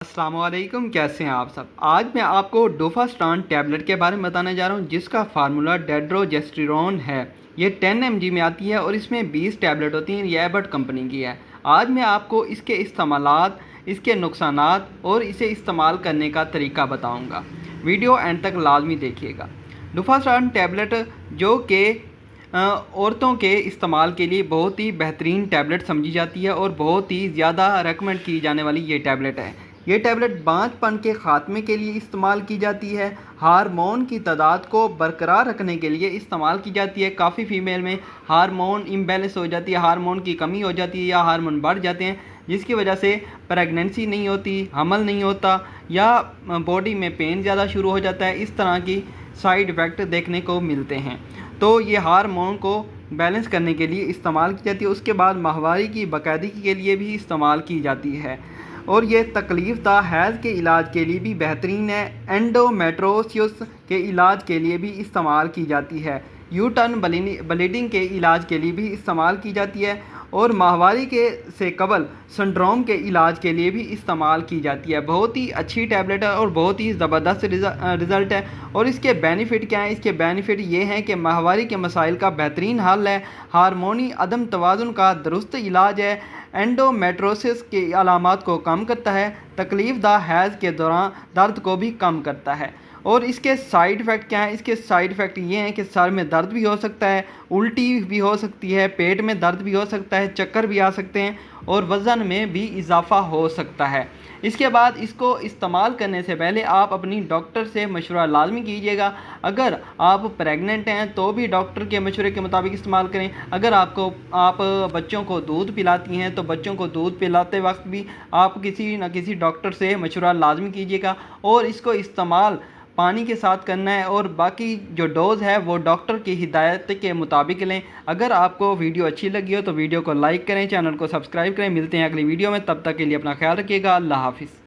السلام علیکم، کیسے ہیں آپ سب؟ آج میں آپ کو ڈوفاسٹان ٹیبلٹ کے بارے میں بتانے جا رہا ہوں جس کا فارمولا ڈیڈروجسٹیرون ہے۔ یہ 10 mg میں آتی ہے اور اس میں 20 ٹیبلٹ ہوتی ہیں۔ یہ ایبٹ کمپنی کی ہے۔ آج میں آپ کو اس کے استعمالات، اس کے نقصانات اور اسے استعمال کرنے کا طریقہ بتاؤں گا۔ ویڈیو اینڈ تک لازمی دیکھیے گا۔ ڈوفاسٹان ٹیبلٹ جو کہ عورتوں کے استعمال کے لیے بہت ہی بہترین ٹیبلٹ سمجھی جاتی ہے اور بہت ہی زیادہ ریکمنڈ کی جانے والی یہ ٹیبلٹ ہے۔ یہ ٹیبلٹ بانجھ پن کے خاتمے کے لیے استعمال کی جاتی ہے، ہارمون کی تعداد کو برقرار رکھنے کے لیے استعمال کی جاتی ہے۔ کافی فیمیل میں ہارمون امبیلنس ہو جاتی ہے، ہارمون کی کمی ہو جاتی ہے یا ہارمون بڑھ جاتے ہیں جس کی وجہ سے پریگننسی نہیں ہوتی، حمل نہیں ہوتا یا باڈی میں پین زیادہ شروع ہو جاتا ہے۔ اس طرح کی سائیڈ ایفیکٹ دیکھنے کو ملتے ہیں، تو یہ ہارمون کو بیلنس کرنے کے لیے استعمال کی جاتی ہے۔ اس کے بعد ماہواری کی باقاعدگی کے لیے بھی استعمال کی جاتی ہے اور یہ تکلیف دہ حیض کے علاج کے لیے بھی بہترین ہے۔ اینڈومیٹروسس کے علاج کے لیے بھی استعمال کی جاتی ہے، یوٹرن بلیڈنگ کے علاج کے لیے بھی استعمال کی جاتی ہے اور ماہواری سے قبل سنڈروم کے علاج کے لیے بھی استعمال کی جاتی ہے۔ بہت ہی اچھی ٹیبلٹ ہے اور بہت ہی زبردست رزلٹ ہے۔ اور اس کے بینیفٹ کیا ہیں؟ اس کے بینیفٹ یہ ہیں کہ ماہواری کے مسائل کا بہترین حل ہے، ہارمونی عدم توازن کا درست علاج ہے، اینڈومیٹروسس کی علامات کو کم کرتا ہے، تکلیف دہ حیض کے دوران درد کو بھی کم کرتا ہے۔ اور اس کے سائیڈ ایفیکٹ کیا ہیں؟ اس کے سائیڈ ایفیکٹ یہ ہیں کہ سر میں درد بھی ہو سکتا ہے، الٹی بھی ہو سکتی ہے، پیٹ میں درد بھی ہو سکتا ہے، چکر بھی آ سکتے ہیں اور وزن میں بھی اضافہ ہو سکتا ہے۔ اس کے بعد اس کو استعمال کرنے سے پہلے آپ اپنی ڈاکٹر سے مشورہ لازمی کیجیے گا۔ اگر آپ پریگننٹ ہیں تو بھی ڈاکٹر کے مشورے کے مطابق استعمال کریں۔ اگر آپ بچوں کو دودھ پلاتی ہیں تو بچوں کو دودھ پلاتے وقت بھی آپ کسی نہ کسی ڈاکٹر سے مشورہ لازمی کیجیے گا اور اس کو استعمال پانی کے ساتھ کرنا ہے اور باقی جو ڈوز ہے وہ ڈاکٹر کی ہدایت کے مطابق لیں۔ اگر آپ کو ویڈیو اچھی لگی ہو تو ویڈیو کو لائک کریں، چینل کو سبسکرائب کریں۔ ملتے ہیں اگلی ویڈیو میں، تب تک کے لیے اپنا خیال رکھیے گا۔ اللہ حافظ۔